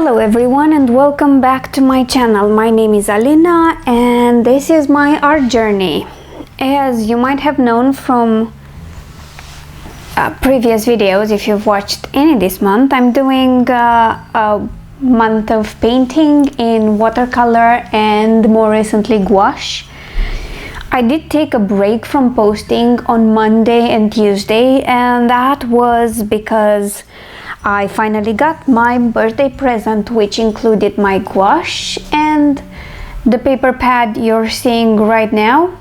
Hello everyone and welcome back to my channel. My name is Alina and this is my art journey. As you might have known from previous videos, if you've watched any this month, I'm doing a month of painting in watercolor and more recently gouache. I did take a break from posting on Monday and Tuesday, and that was because I finally got my birthday present, which included my gouache and the paper pad you're seeing right now,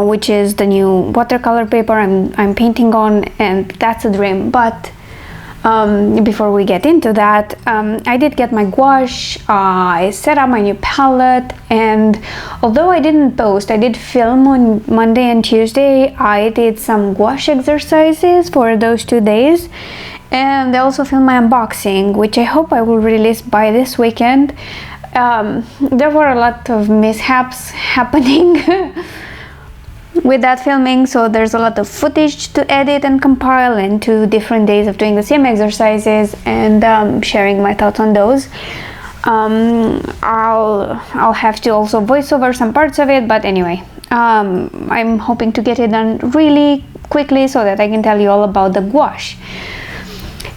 which is the new watercolor paper I'm painting on, and that's a dream. But before we get into that, I did get my gouache, I set up my new palette, and although I didn't post, I did film on Monday and Tuesday. I did some gouache exercises for those 2 days, and I also filmed my unboxing, which I hope I will release by this weekend. There were a lot of mishaps happening with that filming, so there's a lot of footage to edit and compile, and 2 different days of doing the same exercises and sharing my thoughts on those. I'll have to also voice over some parts of it, but anyway, I'm hoping to get it done really quickly so that I can tell you all about the gouache.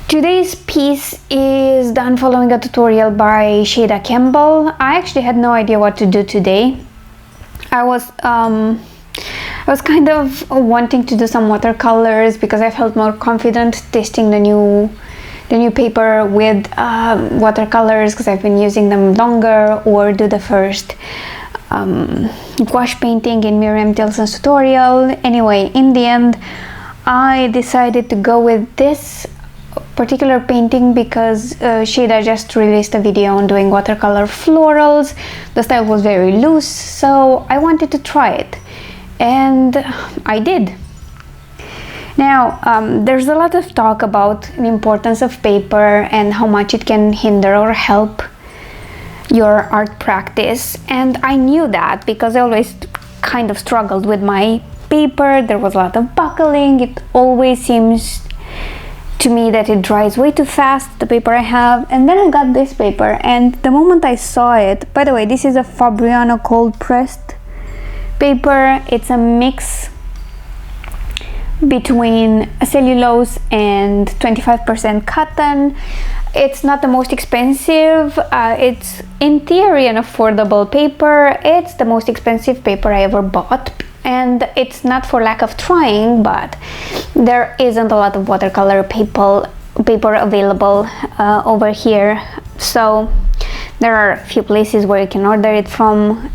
Today's piece is done following a tutorial by Shayda Campbell. I actually had no idea what to do today. I was kind of wanting to do some watercolors because I felt more confident testing the new paper with watercolors, because I've been using them longer, or do the first gouache painting in Miriam Tilson's tutorial. Anyway, in the end, I decided to go with this particular painting because Shayda just released a video on doing watercolor florals. The style was very loose, so I wanted to try it, and I did. Now, there's a lot of talk about the importance of paper and how much it can hinder or help your art practice, and I knew that because I always kind of struggled with my paper. There was a lot of buckling. It always seems to me that it dries way too fast, the paper I have. And then I got this paper, and the moment I saw it, by the way, this is a Fabriano cold pressed paper. It's a mix between cellulose and 25% cotton. It's not the most expensive. It's in theory an affordable paper. It's the most expensive paper I ever bought, and it's not for lack of trying, but there isn't a lot of watercolor paper available over here, so there are a few places where you can order it from,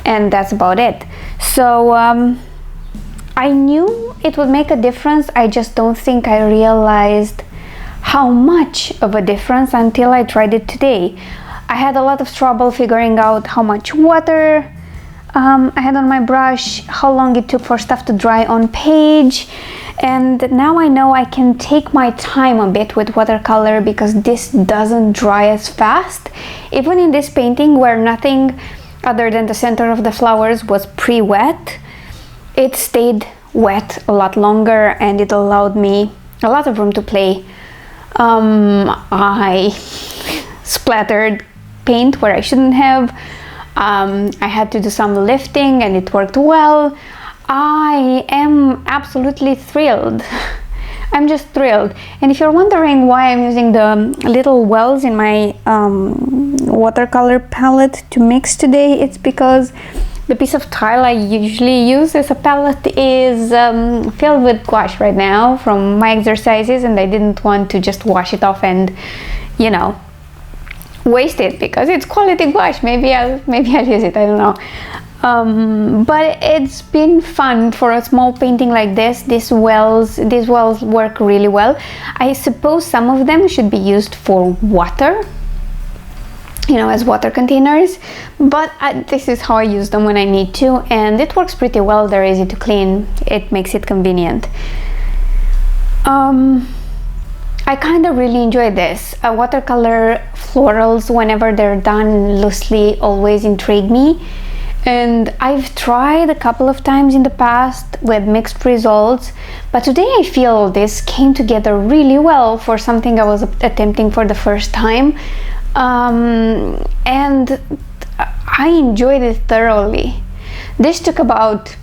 and that's about it. So I knew it would make a difference. I just don't think I realized how much of a difference until I tried it today. I had a lot of trouble figuring out how much water I had on my brush, how long it took for stuff to dry on page, and now I know I can take my time a bit with watercolor because this doesn't dry as fast. Even in this painting where nothing other than the center of the flowers was pre-wet, it stayed wet a lot longer, and it allowed me a lot of room to play. I splattered paint where I shouldn't have. I had to do some lifting, and it worked well. I am absolutely thrilled. I'm just thrilled. And if you're wondering why I'm using the little wells in my watercolor palette to mix today, it's because the piece of tile I usually use as a palette is filled with gouache right now from my exercises, and I didn't want to just wash it off and, you know, waste it because it's quality gouache. Maybe I'll use it, I don't know. But it's been fun for a small painting like this. These wells work really well. I suppose some of them should be used for water, you know, as water containers, but this is how I use them when I need to, and it works pretty well. They're easy to clean. It makes it convenient. I kind of really enjoy this. Watercolor florals, whenever they're done loosely, always intrigue me. And I've tried a couple of times in the past with mixed results, but today I feel this came together really well for something I was attempting for the first time, and I enjoyed it thoroughly. This took about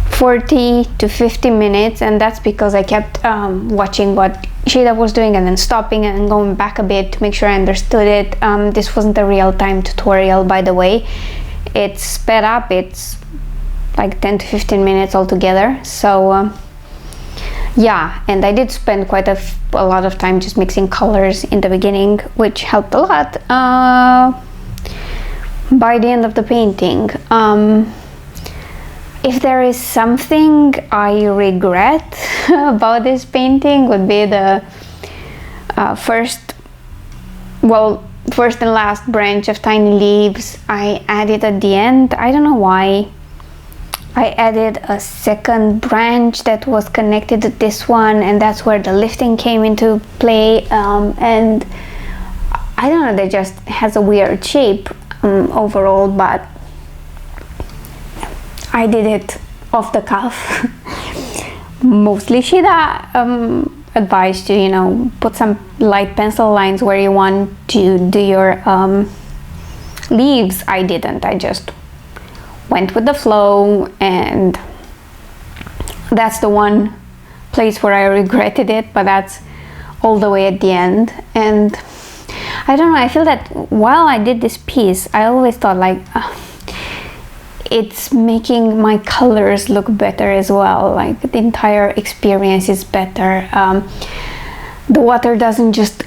40 to 50 minutes, and that's because I kept watching what Shayda was doing and then stopping and going back a bit to make sure I understood it. This wasn't a real-time tutorial, by the way. It's sped up. It's like 10 to 15 minutes altogether. So yeah, and I did spend quite a lot of time just mixing colors in the beginning, which helped a lot by the end of the painting. If there is something I regret about this painting, would be the first and last branch of tiny leaves I added at the end. I don't know why. I added a second branch that was connected to this one, and that's where the lifting came into play, and I don't know, that just has a weird shape overall, but I did it off the cuff. Mostly Shayda advised to, you know, put some light pencil lines where you want to do your leaves. I didn't. I just went with the flow, and that's the one place where I regretted it, but that's all the way at the end. And I don't know, I feel that while I did this piece, I always thought like, it's making my colors look better as well. Like the entire experience is better. The water doesn't just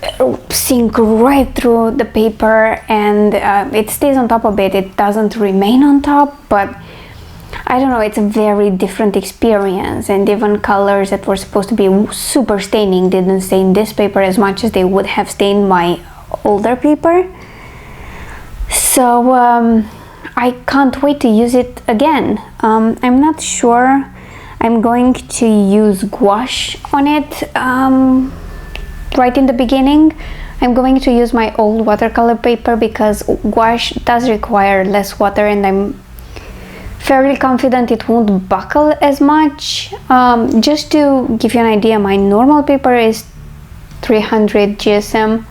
sink right through the paper, and it stays on top of it. It doesn't remain on top, but I don't know, it's a very different experience. And even colors that were supposed to be super staining didn't stain this paper as much as they would have stained my older paper. So I can't wait to use it again. I'm not sure I'm going to use gouache on it right in the beginning. I'm going to use my old watercolor paper because gouache does require less water, and I'm fairly confident it won't buckle as much. Just to give you an idea, my normal paper is 300 GSM.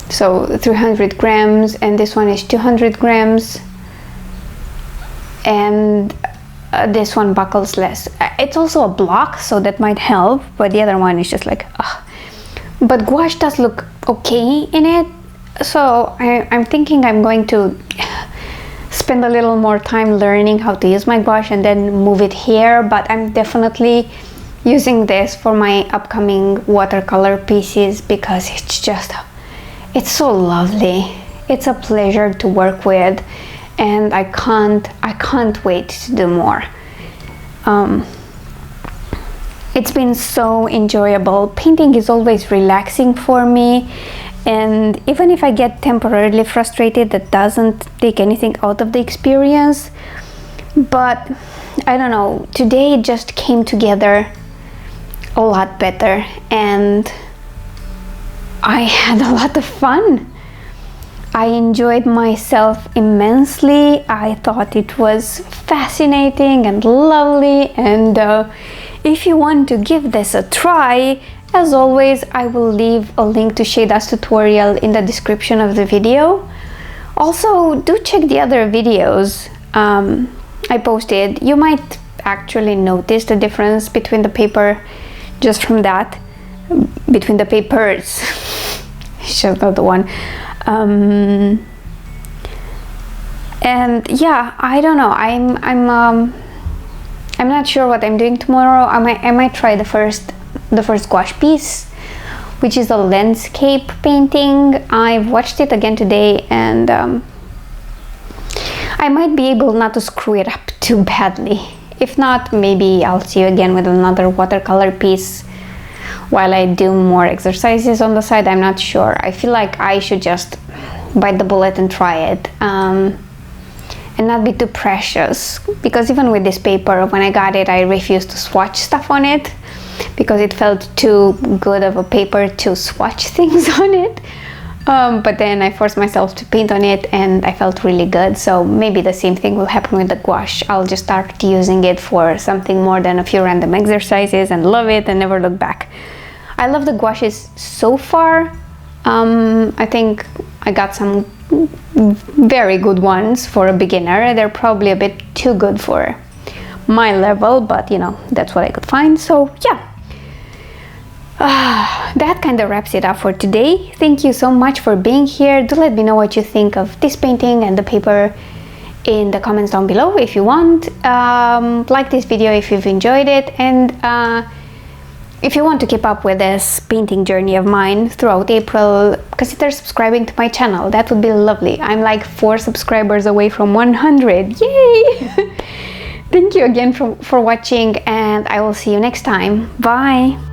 So 300 grams, and this one is 200 grams, and this one buckles less. It's also a block, so that might help, but the other one is just like, but gouache does look okay in it, so I'm thinking I'm going to spend a little more time learning how to use my gouache and then move it here, but I'm definitely using this for my upcoming watercolor pieces because it's so lovely. It's a pleasure to work with, and I can't wait to do more. It's been so enjoyable. Painting is always relaxing for me, and even if I get temporarily frustrated, that doesn't take anything out of the experience. But I don't know, today it just came together a lot better, and I had a lot of fun. I enjoyed myself immensely. I thought it was fascinating and lovely, and if you want to give this a try, as always, I will leave a link to Shayda's tutorial in the description of the video. Also, do check the other videos I posted. You might actually notice the difference between the paper just from that, between the papers. Just not the one. And yeah, I don't know, I'm not sure what I'm doing tomorrow. I might try the first gouache piece, which is a landscape painting. I've watched it again today, and I might be able not to screw it up too badly. If not, maybe I'll see you again with another watercolor piece while I do more exercises on the side. I'm not sure. I feel like I should just bite the bullet and try it, and not be too precious, because even with this paper, when I got it, I refused to swatch stuff on it because it felt too good of a paper to swatch things on it. but then I forced myself to paint on it and I felt really good. So maybe the same thing will happen with the gouache. I'll just start using it for something more than a few random exercises and love it and never look back. I love the gouaches so far. I think I got some very good ones for a beginner. They're probably a bit too good for my level, but you know, that's what I could find. So yeah, that kind of wraps it up for today. Thank you so much for being here. Do let me know what you think of this painting and the paper in the comments down below if you want. Like this video if you've enjoyed it, and if you want to keep up with this painting journey of mine throughout April, consider subscribing to my channel. That would be lovely. I'm like 4 subscribers away from 100. Yay! Thank you again for watching, and I will see you next time. Bye!